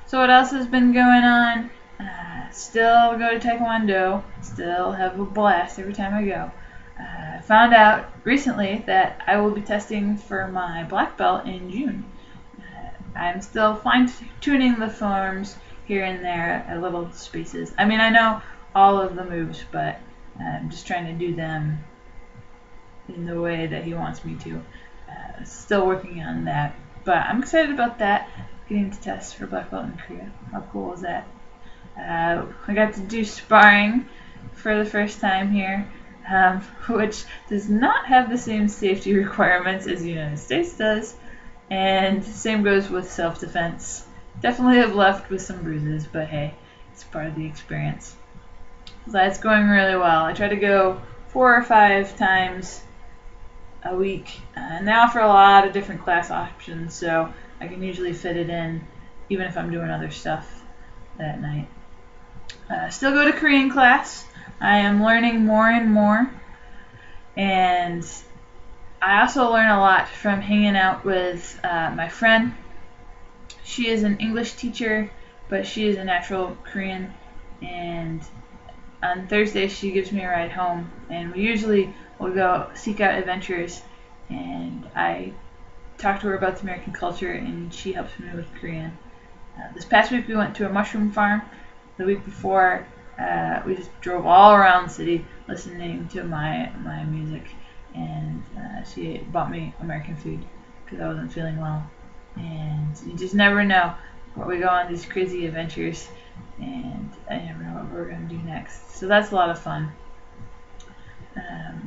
So what else has been going on? Still go to Taekwondo. Still have a blast every time I go. I found out recently that I will be testing for my black belt in June. I'm still fine-tuning the forms here and there at little spaces. I mean, I know all of the moves, but I'm just trying to do them in the way that he wants me to. Still working on that, but I'm excited about that. Getting to test for black belt in Korea. How cool is that? I got to do sparring for the first time here, which does not have the same safety requirements as the United States does, and same goes with self-defense. Definitely have left with some bruises, but hey, it's part of the experience. So that's going really well. I try to go 4 or 5 times a week, and they offer a lot of different class options, so I can usually fit it in even if I'm doing other stuff that night. Still go to Korean class. I am learning more and more, and I also learn a lot from hanging out with my friend. She is an English teacher, but she is a natural Korean, and on Thursday she gives me a ride home, and we usually will go seek out adventures, and I talk to her about the American culture, and she helps me with Korean. This past week we went to a mushroom farm. The week before, we just drove all around the city listening to my music, and she bought me American food because I wasn't feeling well. And you just never know where we go on these crazy adventures, and I never know what we're going to do next. So that's a lot of fun.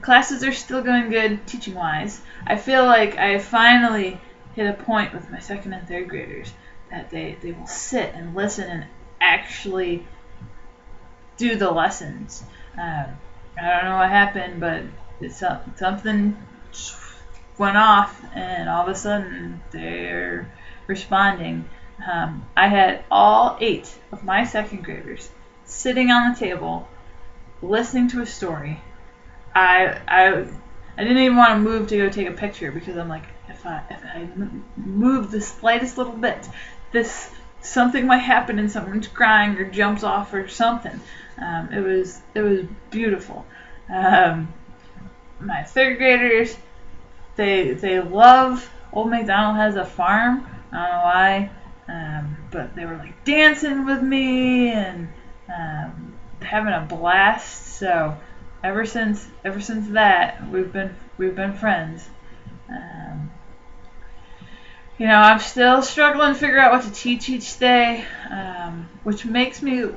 Classes are still going good teaching-wise. I feel like I finally hit a point with my second and third graders that they will sit and listen and actually do the lessons. I don't know what happened, but something went off, and all of a sudden they're responding. I had all 8 of my second graders sitting on the table listening to a story. I didn't even want to move to go take a picture because I'm like, if I move the slightest little bit, something might happen and someone's crying or jumps off or something. It was beautiful. My third graders, they love Old MacDonald Has a Farm. I don't know why, but they were like dancing with me and having a blast. So ever since that, we've been friends. I'm still struggling to figure out what to teach each day, which makes me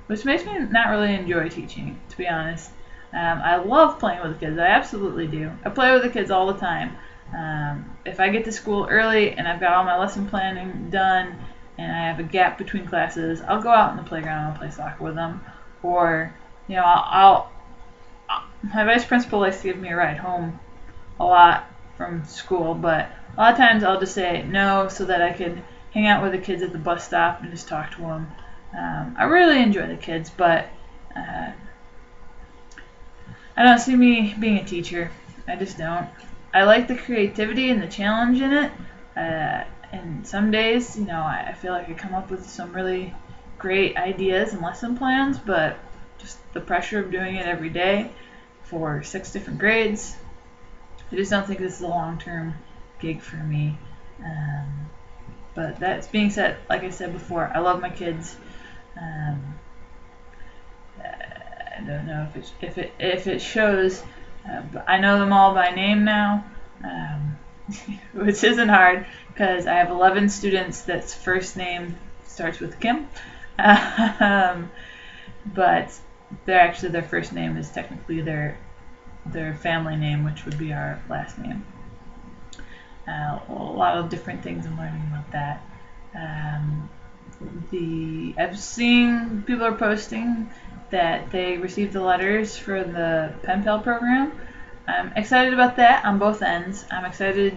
not really enjoy teaching, to be honest. I love playing with the kids. I absolutely do. I play with the kids all the time. If I get to school early and I've got all my lesson planning done and I have a gap between classes, I'll go out in the playground and I'll play soccer with them. Or, my vice principal likes to give me a ride home a lot from school, but a lot of times I'll just say no so that I can hang out with the kids at the bus stop and just talk to them. I really enjoy the kids, but I don't see me being a teacher. I just don't. I like the creativity and the challenge in it. And some days, I feel like I come up with some really great ideas and lesson plans, but just the pressure of doing it every day for 6 different grades, I just don't think this is a long-term gig for me. But that's being said, like I said before, I love my kids. I don't know if it shows, but I know them all by name now, which isn't hard because I have 11 students that's first name starts with Kim, but their first name is technically their family name, which would be our last name. A lot of different things I'm learning about that. I've seen people are posting that they received the letters for the Pen Pal program. I'm excited about that on both ends. I'm excited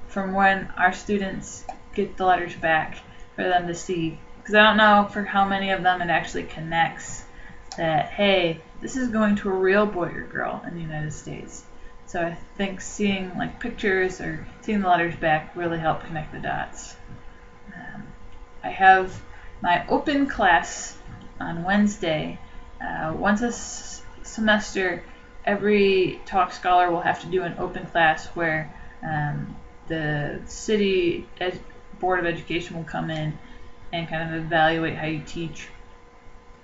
from when our students get the letters back for them to see, because I don't know for how many of them it actually connects that, hey, this is going to a real boy or girl in the United States. So I think seeing like pictures or seeing the letters back really help connect the dots. I have my open class on Wednesday. Once a semester, every Talk Scholar will have to do an open class where the city Board of Education will come in and kind of evaluate how you teach.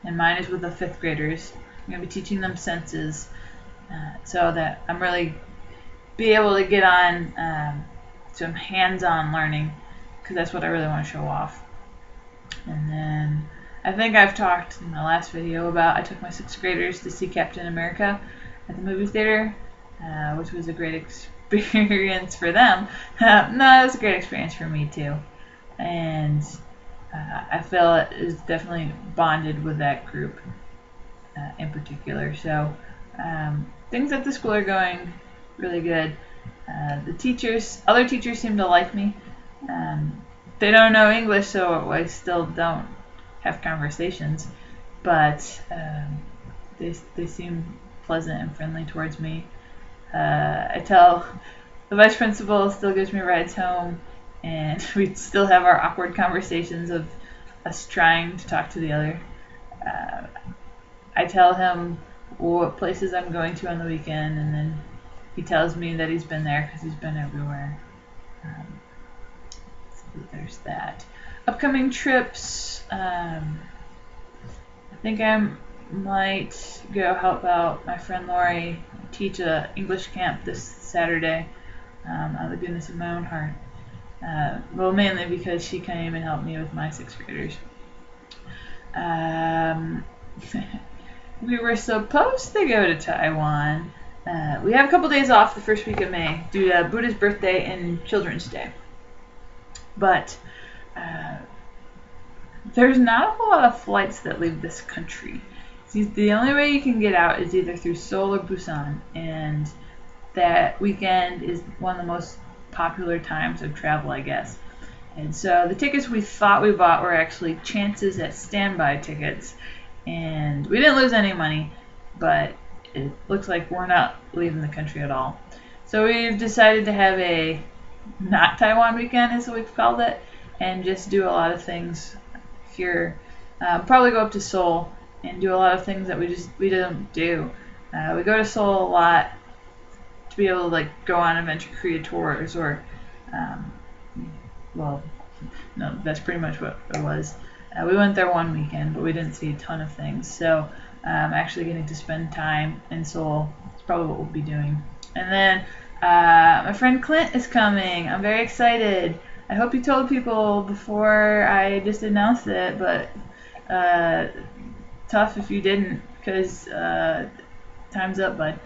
And mine is with the 5th graders. I'm going to be teaching them senses so that I'm really be able to get on some hands-on learning, because that's what I really want to show off. And then I think I've talked in my last video about I took my 6th graders to see Captain America at the movie theater, which was a great experience for them. No, it was a great experience for me too. And I feel it is definitely bonded with that group in particular. So things at the school are going really good. Other teachers seem to like me. They don't know English, so I still don't have conversations, but they seem pleasant and friendly towards me. I tell the vice principal still gives me rides home, and we still have our awkward conversations of us trying to talk to the other. I tell him what places I'm going to on the weekend, and then he tells me that he's been there because he's been everywhere. So there's that. Upcoming trips. I think I might go help out my friend Lori teach a English camp this Saturday. Out of the goodness of my own heart. Well, mainly because she came and helped me with my 6th graders. We were supposed to go to Taiwan. We have a couple days off the first week of May due to Buddha's birthday and Children's Day. But there's not a whole lot of flights that leave this country. See, the only way you can get out is either through Seoul or Busan, and that weekend is one of the most popular times of travel, I guess. And so the tickets we thought we bought were actually chances at standby tickets, and we didn't lose any money, but it looks like we're not leaving the country at all. So we've decided to have a not Taiwan weekend, is what we've called it, and just do a lot of things here. Probably go up to Seoul and do a lot of things that we don't do. We go to Seoul a lot to be able to go on Adventure Korea tours, or well, no, that's pretty much what it was. We went there one weekend, but we didn't see a ton of things. So actually getting to spend time in Seoul is probably what we'll be doing. And then my friend Clint is coming. I'm very excited. I hope you told people before I just announced it, but tough if you didn't, because time's up, bud.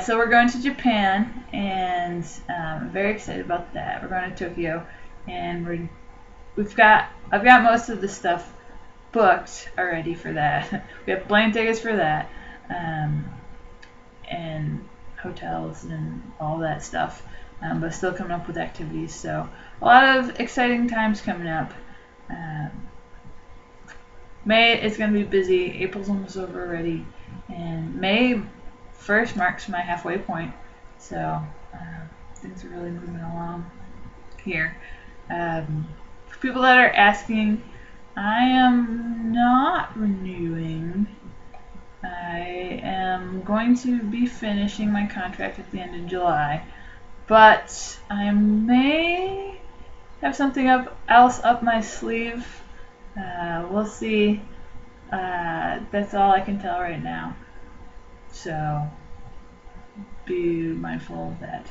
So we're going to Japan, and I'm very excited about that. We're going to Tokyo, and I've got most of the stuff booked already for that. We have plane tickets for that, and hotels and all that stuff, but still coming up with activities. So a lot of exciting times coming up. May is going to be busy. April's almost over already, and May 1st marks my halfway point. So things are really moving along here. For people that are asking, I am not renewing. I am going to be finishing my contract at the end of July, but I may have something else up my sleeve. We'll see. That's all I can tell right now. So be mindful of that.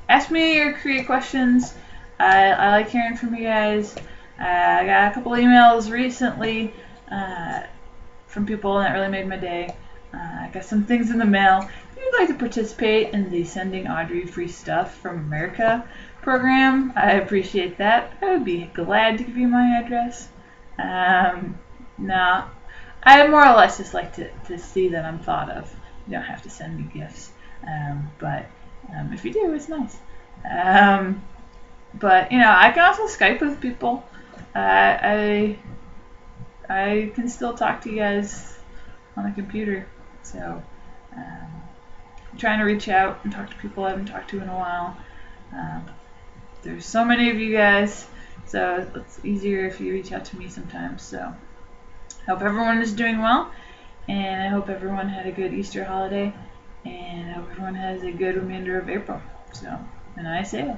Ask me your Korea questions. I like hearing from you guys. I got a couple emails recently from people, and that really made my day. I got some things in the mail. If you'd like to participate in the Sending Audrey Free Stuff from America program, I appreciate that. I would be glad to give you my address. No, I more or less just like to see that I'm thought of. You don't have to send me gifts, but if you do, it's nice. But I can also Skype with people. I can still talk to you guys on the computer, so I'm trying to reach out and talk to people I haven't talked to in a while. There's so many of you guys, So it's easier if you reach out to me sometimes. So hope everyone is doing well, and I hope everyone had a good Easter holiday, and I hope everyone has a good remainder of April. So, and I say